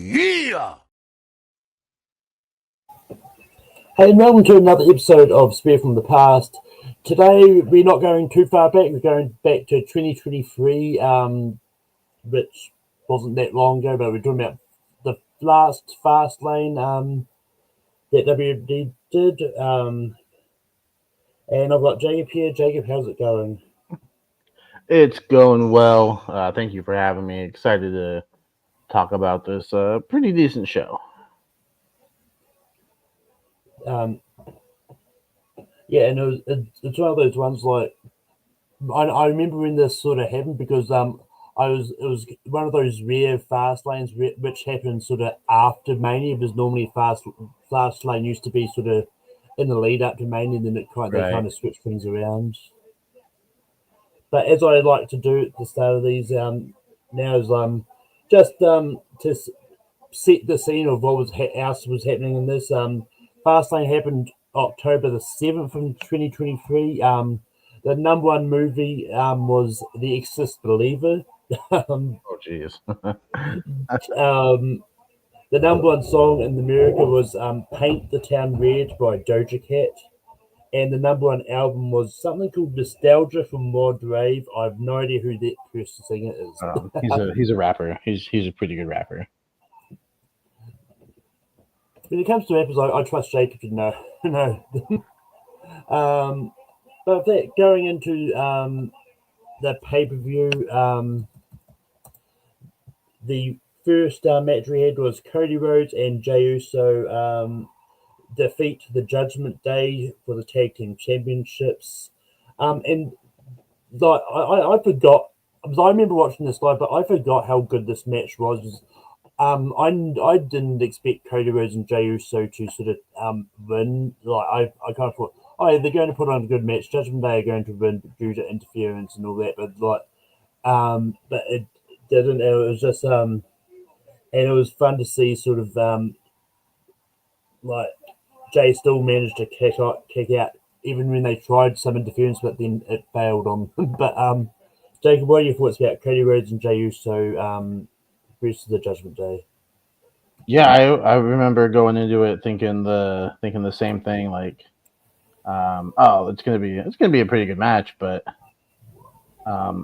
Yeah! Hey, and welcome to another episode of Spear from the Past. Today, we're not going too far back. We're going back to 2023, which wasn't that long ago, but we're talking about the last Fastlane that WD did. And I've got Jacob here. Jacob, how's it going? It's going well. Thank you for having me. Excited to talk about this pretty decent show. Yeah, and it's one of those ones like I remember when this sort of happened because it was one of those rare fast lanes which happened sort of after Mania, because normally fast lane used to be sort of in the lead up to Mania, and then they Right. kind of switch things around. But as I like to do at the start of these now is just to set the scene of what else was happening in this. Fastlane happened October the 7th from 2023. The number one movie was The Exorcist Believer. um, Oh, jeez. um, the number one song in America was Paint the Town Red by Doja Cat. And the number one album was something called Nostalgia from Rod Rave. I have no idea who that person singer is. He's a rapper. He's a pretty good rapper. When it comes to rappers, I trust Jacob to know. But that going into the pay per view, the first match we had was Cody Rhodes and Jey Uso defeat the Judgment Day for the tag team championships. And like I forgot, because I remember watching this live, but I forgot how good this match was. I didn't expect Cody Rhodes and Jey Uso to sort of win. Like I kind of thought, oh yeah, they're going to put on a good match. Judgment Day are going to win due to interference and all that, but it didn't. It was just and it was fun to see sort of like Jay still managed to kick out even when they tried some interference, but then it failed on. But Jacob, what are your thoughts about Cody Rhodes and Jey Uso versus the Judgment Day? Yeah, I remember going into it thinking the same thing. Like, oh, it's gonna be a pretty good match, but I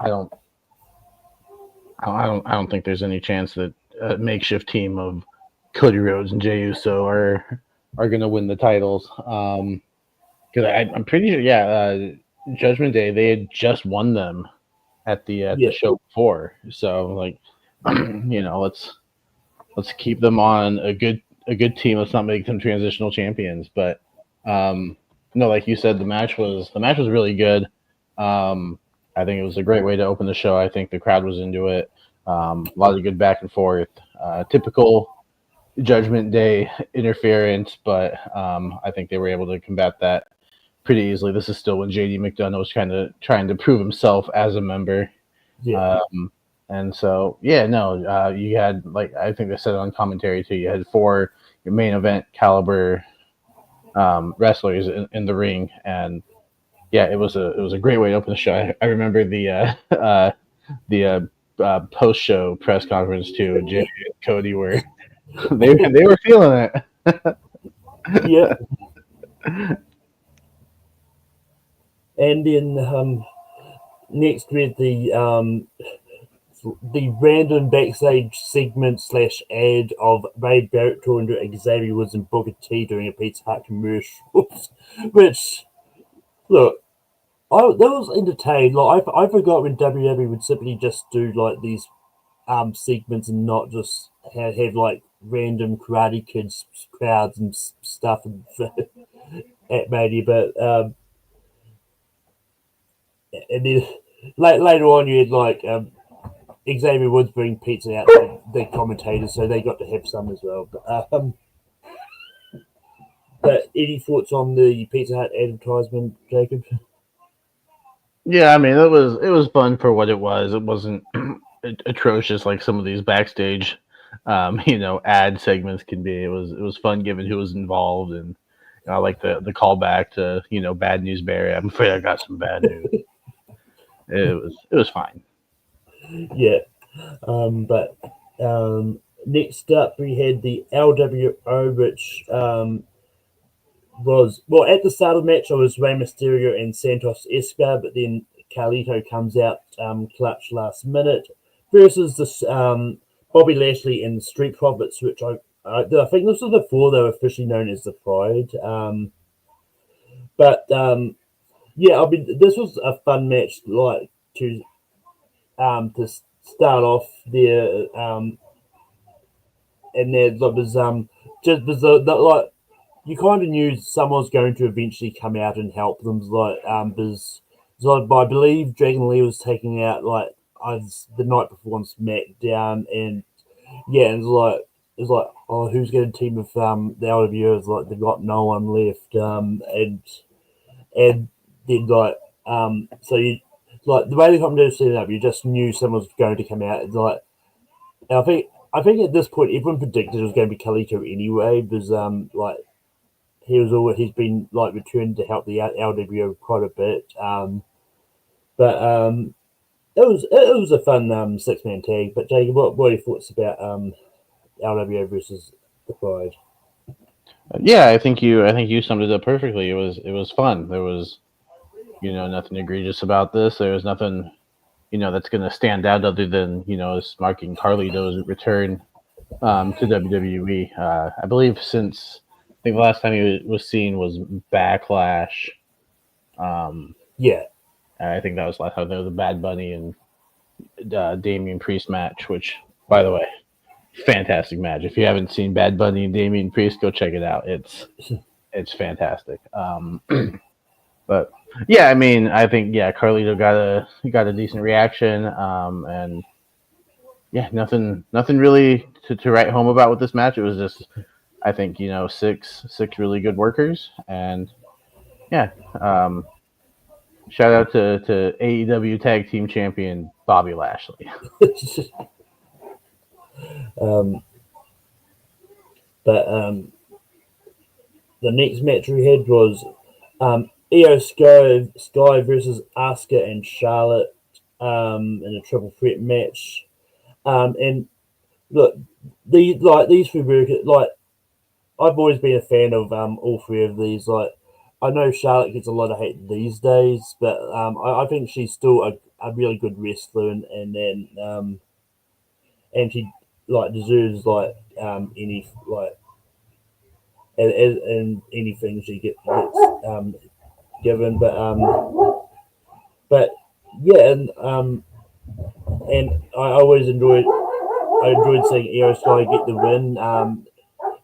don't I don't think there's any chance that a makeshift team of Cody Rhodes and Jey Uso are gonna win the titles. Because I'm pretty sure, yeah, Judgment Day, they had just won them at the show before. So like, let's keep them on a good team. Let's not make them transitional champions. But no, like you said, the match was really good. I think it was a great way to open the show. I think the crowd was into it. A lot of good back and forth. Typical Judgment Day interference, but I think they were able to combat that pretty easily. This is still when JD McDonough was kind of trying to prove himself as a member. Yeah. And so, yeah, no, you had, like, I think they said on commentary too, you had 4 main event caliber wrestlers in the ring. And yeah, it was a great way to open the show. I remember the post show press conference too. Jay and Cody were they were feeling it. Yeah. And then next we had the random backstage segment / ad of Ray Barrett talking to Xavier Woods and Booker T during a Pizza Hut commercial, which look, that was entertaining. Like I forgot when WWE would simply just do like these segments and not just have like random Karate Kids crowds and stuff at Mania, but and then later on you had like Xavier Woods bring pizza out to the commentators, so they got to have some as well. But any thoughts on the Pizza Hut advertisement, Jacob? Yeah, I mean, it was fun for what it was. It wasn't atrocious like some of these backstage, ad segments can be. It was fun given who was involved, and I like the callback to Bad News Barry. I'm afraid I got some bad news. It was fine. Yeah, but Next up, we had the LWO, which was well at the start of the match. I was Rey Mysterio and Santos Escobar, but then Carlito comes out clutch last minute versus this Bobby Lashley and Street Profits, which I think this was before they were officially known as the Pride. But yeah, I mean this was a fun match, like to start off there, and there was just was like you kind of knew someone was going to eventually come out and help them. Like, because so I believe Dragon Lee was taking out like I was, the night before on SmackDown, and yeah, it's like oh, who's going to team with the LWO? It's like they've got no one left, and then like so you like the way the company was set up, you just knew someone was going to come out. It's like and I think at this point everyone predicted it was going to be Kalito anyway, because like he's been like returned to help the LWO quite a bit. But it was a fun 6 man tag. But Jacob, what are your thoughts about LWO versus the Pride? Yeah, I think you summed it up perfectly. It was fun. There was nothing egregious about this. There was nothing that's going to stand out other than us marking Carlito's return to WWE. I believe since I think the last time he was seen was Backlash. Um, Yeah, I think that was last time there was a Bad Bunny and Damian Priest match, which, by the way, fantastic match. If you haven't seen Bad Bunny and Damian Priest, go check it out. It's fantastic. But yeah, I mean, I think Carlito got a decent reaction, and yeah, nothing really to write home about with this match. It was just I think six really good workers, and yeah, um, shout out to AEW Tag Team Champion Bobby Lashley. um, but the next match we had was Sky versus Asuka and Charlotte in a triple threat match. And look, these three workers, like I've always been a fan of all three of these. Like I know Charlotte gets a lot of hate these days, but I think she's still a really good wrestler, and then and she like deserves like any like and anything she gets given. But yeah, and I enjoyed seeing Io Sky get the win.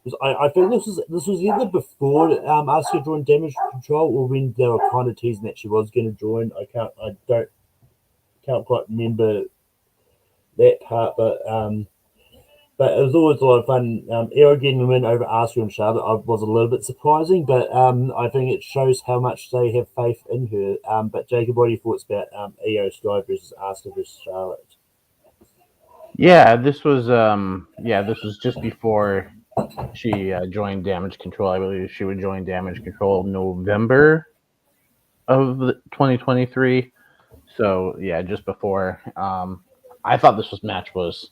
'Cause I think this was either before Asuka joined Damage Control or when they were kind of teasing that she was going to join. I don't can't quite remember that part, but it was always a lot of fun. Io getting the win over Asuka and Charlotte was a little bit surprising, but I think it shows how much they have faith in her. But Jacob, what are your thoughts about Io Sky versus Asuka versus Charlotte? This was just before she joined Damage Control. I believe she would join Damage Control November of 2023. So yeah, just before. I thought this match was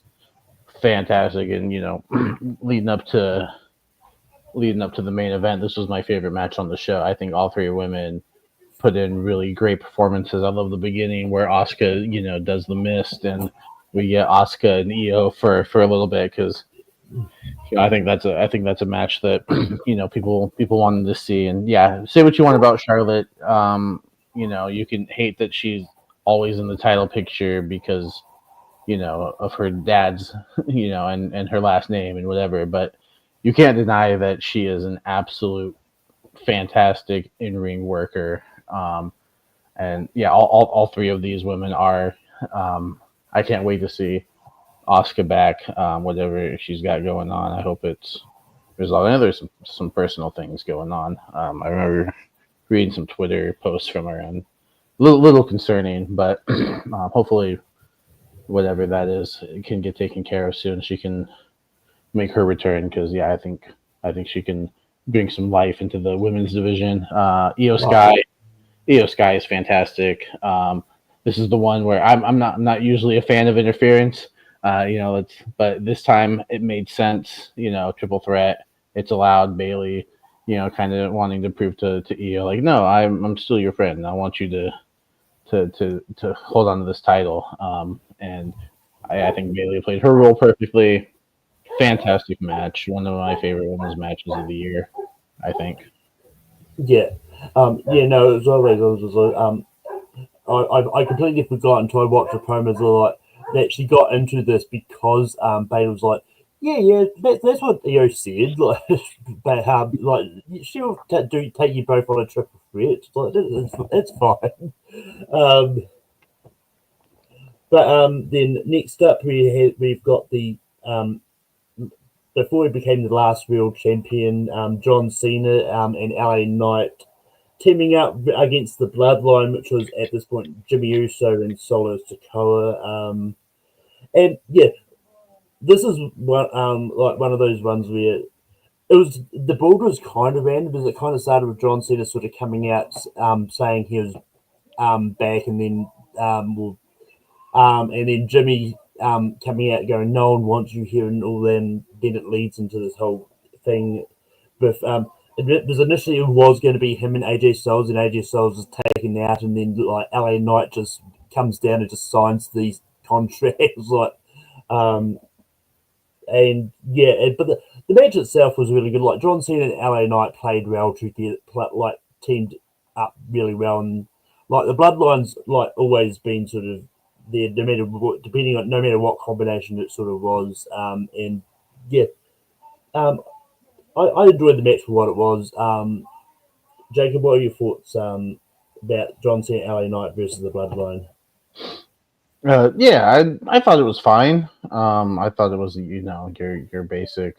fantastic, and leading up to the main event, this was my favorite match on the show. I think all three women put in really great performances. I love the beginning where Asuka, does the mist, and we get Asuka and Io for a little bit because I think that's a match that people wanted to see. And yeah, say what you want about Charlotte. You can hate that she's always in the title picture because of her dad's and her last name and whatever, but you can't deny that she is an absolute fantastic in-ring worker. And yeah, all three of these women are. I can't wait to see Oscar back. Whatever she's got going on, I hope it's resolved. I know there's some personal things going on. I remember reading some Twitter posts from her and little concerning, but hopefully whatever that is can get taken care of soon. She can make her return because yeah, I think she can bring some life into the women's division. Io Sky is fantastic. This is the one where I'm not usually a fan of interference, But this time it made sense. Triple threat. It's allowed Bailey, kind of wanting to prove to Io, like, no, I'm still your friend. I want you to hold on to this title. And I think Bailey played her role perfectly. Fantastic match. One of my favorite women's matches of the year, I think. Yeah. No, it was always, I completely forgot until I watched the promos. Like that she got into this because Bailey was like, yeah, that's what Io said. Like, but like she'll take you both on a triple threat. It's like it's fine. Um, but then next up we've got the before he became the last real champion, John Cena and LA Knight teaming up against the Bloodline, which was at this point Jimmy Uso and Solo Sikoa. And yeah, this is like one of those ones where it was the build was kind of random because it kind of started with John Cena sort of coming out saying he was back, and then and then Jimmy coming out going, "No one wants you here," and all that. And then it leads into this whole thing with it was initially it was going to be him and AJ Styles, and AJ Styles was taken out, and then like LA Knight just comes down and just signs these contracts, like um, and yeah, but the match itself was really good. Like John Cena and LA Knight played well together, like teamed up really well, and like the Bloodlines like always been sort of there, no matter what, depending on no matter what combination it sort of was, and yeah, um, I enjoyed the match for what it was. Jacob, what are your thoughts about John Cena, LA Knight versus the Bloodline? Yeah, I thought it was fine. I thought it was your basic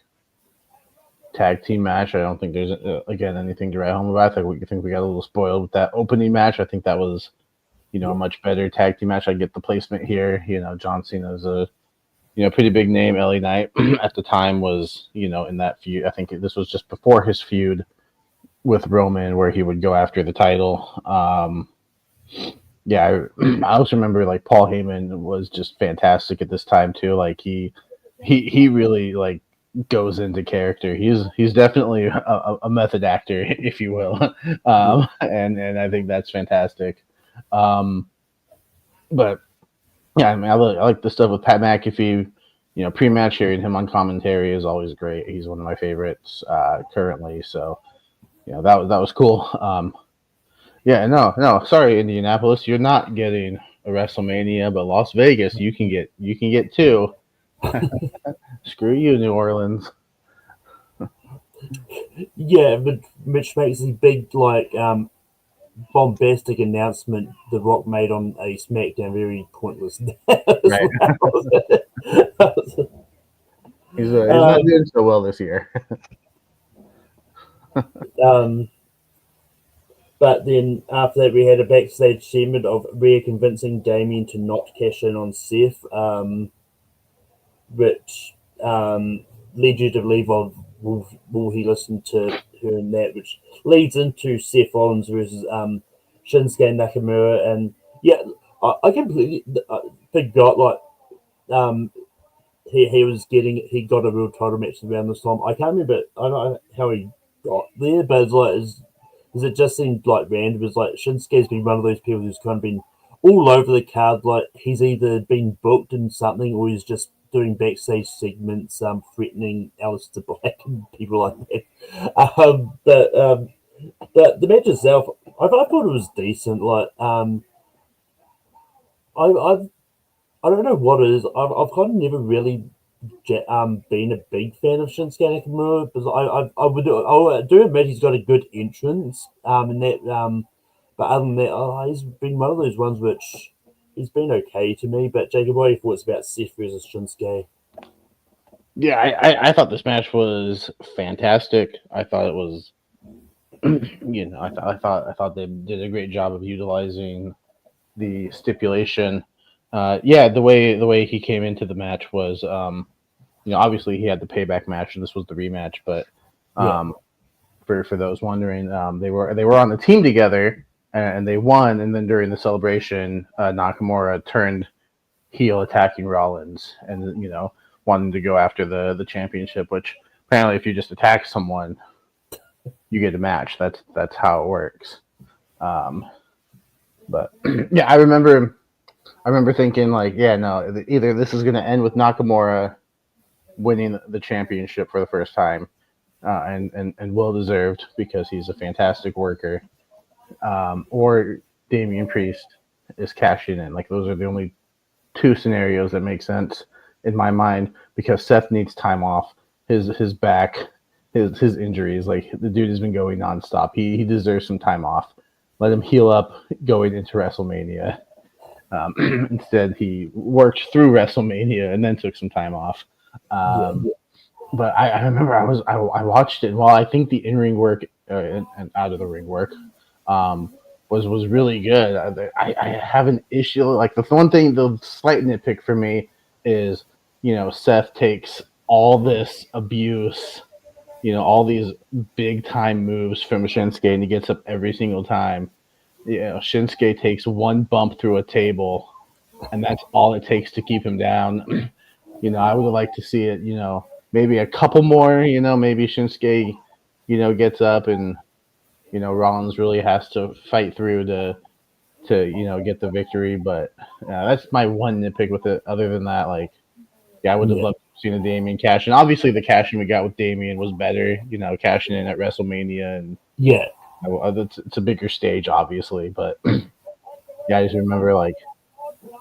tag team match. I don't think there's again anything to write home about. I think we got a little spoiled with that opening match. I think that was a much better tag team match. I get the placement here. John Cena's a pretty big name. LA Knight at the time was in that feud. I think this was just before his feud with Roman, where he would go after the title. Yeah, I also remember like Paul Heyman was just fantastic at this time too. Like he really like goes into character. He's definitely a method actor, if you will, and I think that's fantastic. Um, but yeah, I mean, I like the stuff with Pat McAfee. Pre-match hearing him on commentary is always great. He's one of my favorites currently. So that was cool. Yeah, no, sorry, Indianapolis, you're not getting a WrestleMania, but Las Vegas, you can get two. Screw you, New Orleans. Yeah, but which makes the big like bombastic announcement The Rock made on a SmackDown very pointless as Right. well. He's not um, doing so well this year. um, but then after that, we had a backstage segment of Rhea convincing Damien to not cash in on Seth, which leads you to believe of will he listen to her in that, which leads into Seth Rollins versus Shinsuke Nakamura, and yeah, I completely forgot like um, he got a real title match around this time. I can't remember. I don't know how he got there, but it's like is it just seemed like random? It's like Shinsuke's been one of those people who's kind of been all over the card. Like he's either been booked in something or he's just doing backstage segments, threatening Aleister Black and people like that. But the match itself, I thought it was decent. Like I've I don't know what it is. I've kind of never really been a big fan of Shinsuke Nakamura because I do admit he's got a good entrance and that but other than that he's been one of those ones which he's been okay to me. But Jacob, what are your thoughts about Seth versus Shinsuke? Yeah, I thought this match was fantastic. I thought it was, I thought they did a great job of utilizing the stipulation. Yeah, the way he came into the match was, obviously he had the payback match, and this was the rematch. But Yeah, um, for those wondering, they were on the team together, and they won. And then during the celebration, Nakamura turned heel attacking Rollins and wanting to go after the championship. Which apparently, if you just attack someone, you get a match. That's how it works. Um, but yeah, I remember thinking like, yeah, no, either this is going to end with Nakamura winning the championship for the first time, and well deserved because he's a fantastic worker, or Damian Priest is cashing in. Like those are the only two scenarios that make sense in my mind because Seth needs time off. His back, his injuries, like the dude has been going nonstop. He deserves some time off. Let him heal up going into WrestleMania. Instead, he worked through WrestleMania and then took some time off. Yeah, But I remember I watched it. And while I think the in ring work and out of the ring work um, was really good, I have an issue. Like the one thing, the slight nitpick for me is Seth takes all this abuse, all these big time moves from Shinsuke, and he gets up every single time. Shinsuke takes one bump through a table, and that's all it takes to keep him down. I would like to see it, maybe a couple more, maybe Shinsuke, gets up and, Rollins really has to fight through to get the victory. But that's my one nitpick with it. Other than that, like, yeah, I would have yeah, loved to have seen a Damian cash. And obviously the cashing we got with Damian was better, cashing in at WrestleMania. And yeah, it's a bigger stage, obviously. But yeah, I just remember, like,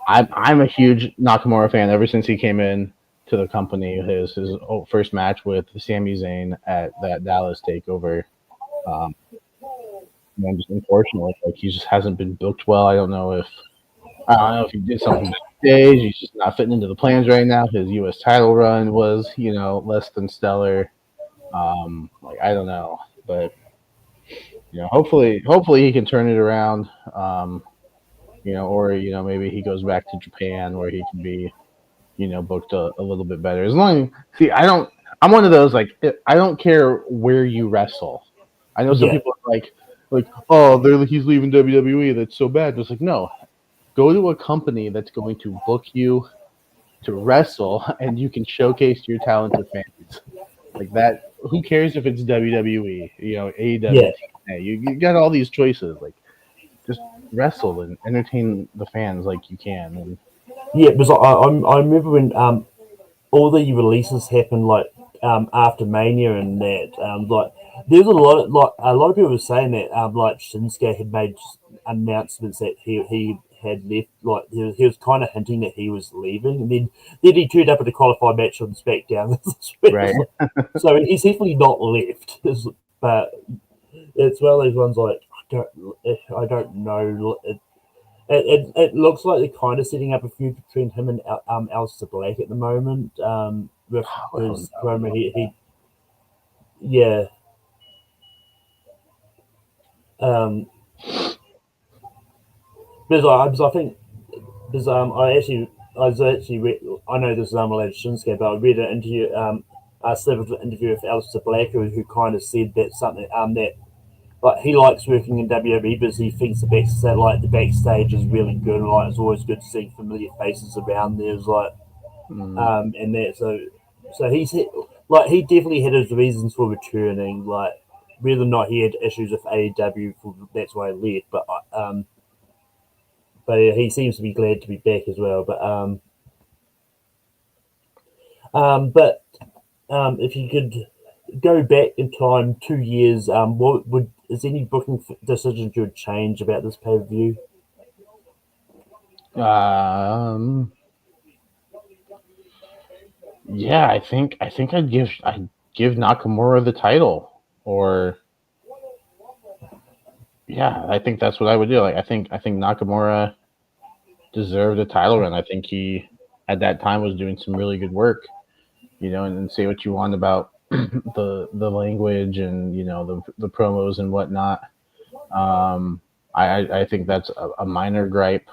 I'm a huge Nakamura fan ever since he came in to the company. His first match with Sami Zayn at that Dallas Takeover. Um, just unfortunately, like he just hasn't been booked well. I don't know if he did something backstage. He's just not fitting into the plans right now. His U.S. title run was less than stellar. Like I don't know, but hopefully he can turn it around. Or maybe he goes back to Japan where he can be booked a little bit better. As long see, I'm one of those like I don't care where you wrestle. I know some yeah, people are like oh he's leaving WWE. That's so bad. It's like no, go to a company that's going to book you to wrestle and you can showcase your talent to fans like that. Who cares if it's WWE, yeah. AEW, TNA? You got all these choices. Like just wrestle and entertain the fans like you can. And Yeah, because I remember when all the releases happened like after Mania and that like there's a lot of people were saying that like Shinsuke had made announcements that he had left, like he was kind of hinting that he was leaving, and then he turned up at a qualified match on SmackDown. right. So he's definitely not left, but it's one of those ones like I don't know. It looks like they're kind of setting up a feud between him and Aleister Black at the moment. With Oh, his promo, yeah. Um, because I think because I know this is unrelated to Shinsuke, but I read an interview a snippet of an interview with Aleister Black who kind of said that something that like he likes working in WWE because he thinks the backstage is really good, and like it's always good to see familiar faces around there. It's like mm, and that so like he definitely had his reasons for returning. Like whether or not he had issues with AEW, that's why he left. But yeah, he seems to be glad to be back as well. But if you could go back in time 2 years, what would is any booking decisions you would change about this pay per view? um, yeah, I think I'd give Nakamura the title, or yeah, I think that's what I would do. Like I think Nakamura deserved a title run. I think he at that time was doing some really good work. And say what you want about the language and the promos and whatnot. I think that's a minor gripe.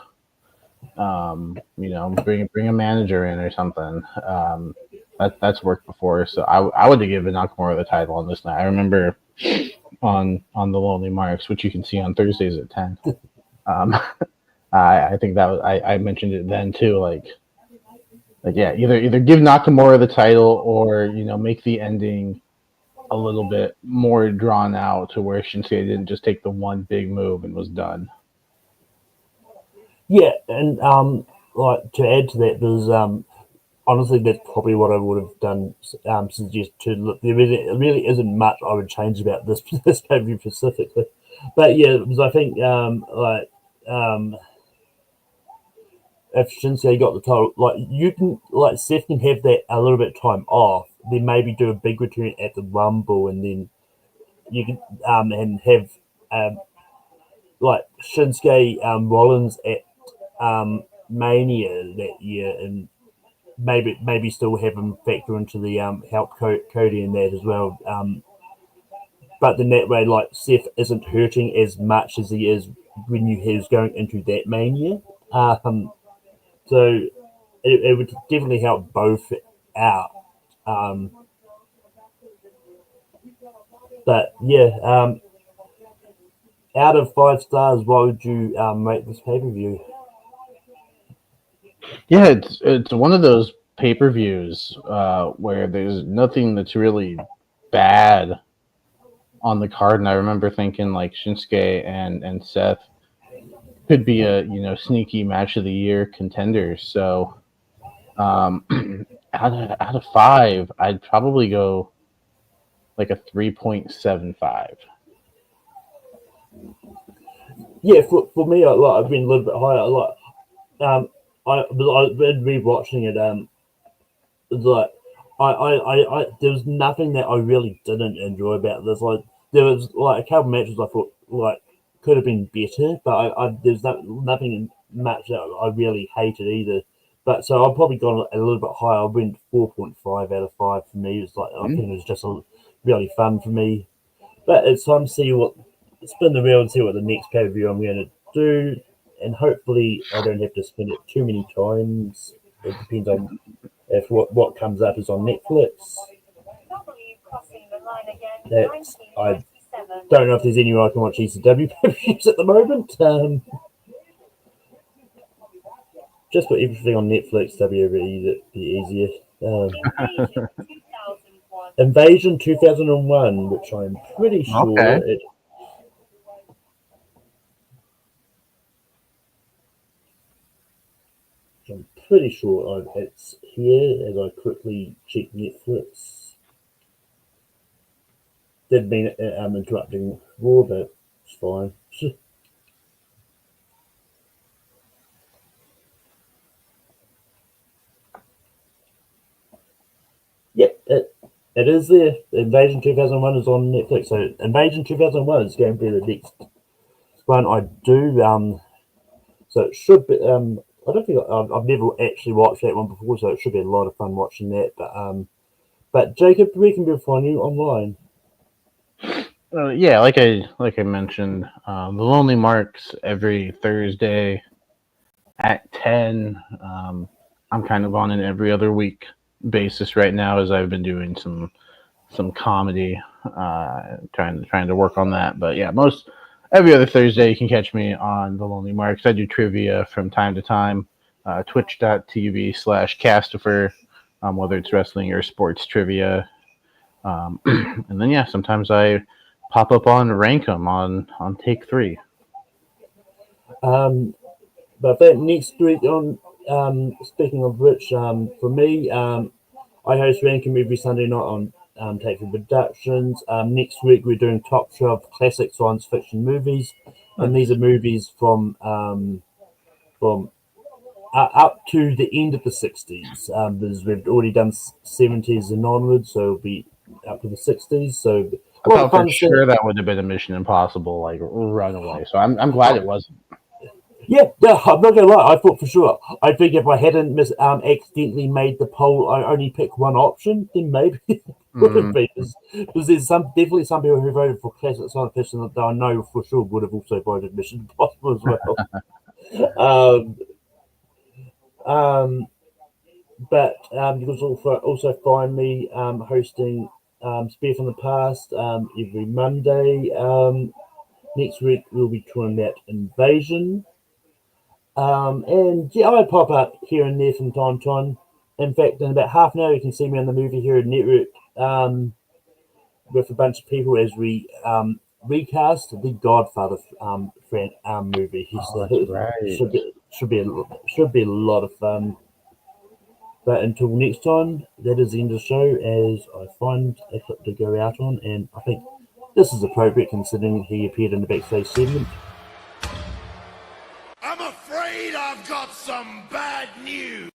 Bring a manager in or something. That's worked before, so I would have given Nakamura the title on this night. I remember on the Lonely Marks, which you can see on Thursdays at 10. Um, I think that was I mentioned it then too. Like like yeah, either give Nakamura the title or make the ending a little bit more drawn out to where Shinsuke didn't just take the one big move and was done. Yeah, and like to add to that, there's honestly that's probably what I would have done. Suggest to look, really isn't much I would change about this this pay-per-view specifically, but yeah, because I think um if Shinsuke got the title, like you can like Seth can have that a little bit of time off, then maybe do a big return at the Rumble, and then you can and have um like Shinsuke Rollins at Mania that year, and maybe still have him factor into the help Cody in that as well. But then that way, like Seth isn't hurting as much as he is when he's going into that Mania. So it would definitely help both out. Um, but yeah, out of 5 stars, what would you rate this pay per view? Yeah, it's one of those pay-per-views where there's nothing that's really bad on the card, and I remember thinking like Shinsuke and Seth could be a sneaky match of the year contender. So um, out of five, I'd probably go like a 3.75. Yeah, for me, I've been a little bit higher. Um, I've been rewatching it. Like there was nothing that I really didn't enjoy about this. Like there was like a couple matches I thought like could have been better, but there's nothing much that I really hated either. But so I've probably gone a little bit higher. I went 4.5 out of 5 for me. It's like I think it was just really fun for me. But it's time to see what spin the wheel and see what the next pay per view I'm going to do, and hopefully I don't have to spin it too many times. It depends on if what comes up is on Netflix. That's I don't know if there's anywhere I can watch ECW pay-per-views at the moment. Just put everything on Netflix, WWE, that'd be easier. Invasion 2001, which I'm pretty Okay. sure it. I'm pretty sure it's here as I quickly check Netflix. They've been interrupting Raw, but it's fine. Yep, it is there. Invasion 2001 is on Netflix. So Invasion 2001 is going to be the next one I do. So it should be. I don't think I've never actually watched that one before, so it should be a lot of fun watching that. But Jacob, where can we find you online? Yeah, like I mentioned, the Lonely Marks every Thursday at 10. I'm kind of on an every other week basis right now as I've been doing some comedy, trying to work on that. But yeah, most every other Thursday you can catch me on the Lonely Marks. I do trivia from time to time. Twitch.tv/Castifer, whether it's wrestling or sports trivia. And then yeah, sometimes I pop up on Rankum on Take Three. Um, but that next week on speaking of which, for me, I host Ranking every Sunday night on Take Two Productions. Next week we're doing top 12 classic science fiction movies, and these Nice. are movies from up to the end of the 60s. Because we've already done 70s and onwards, so it'll be up to the 60s. So I a lot of thought for fun stuff. sure that would have been a Mission Impossible like runaway. So I'm glad it wasn't. Yeah, no, I'm not gonna lie. I thought for sure. I think if I hadn't accidentally made the poll, I only pick one option, then maybe it would have Mm, been. Because there's definitely some people who voted for classic science fiction that I know for sure would have also voted Mission Impossible as well. Um, um, but you can also find me hosting Spear from the Past every Monday. Next week we'll be talking about Invasion. And yeah, I pop up here and there from time to time. In fact, in about half an hour, you can see me on the Movie Hero Network with a bunch of people as we recast the Godfather movie. Oh, that's right. Should be a lot of fun. But until next time, that is the end of the show as I find a clip to go out on, and I think this is appropriate considering he appeared in the backstage segment. I'm afraid I've got some bad news.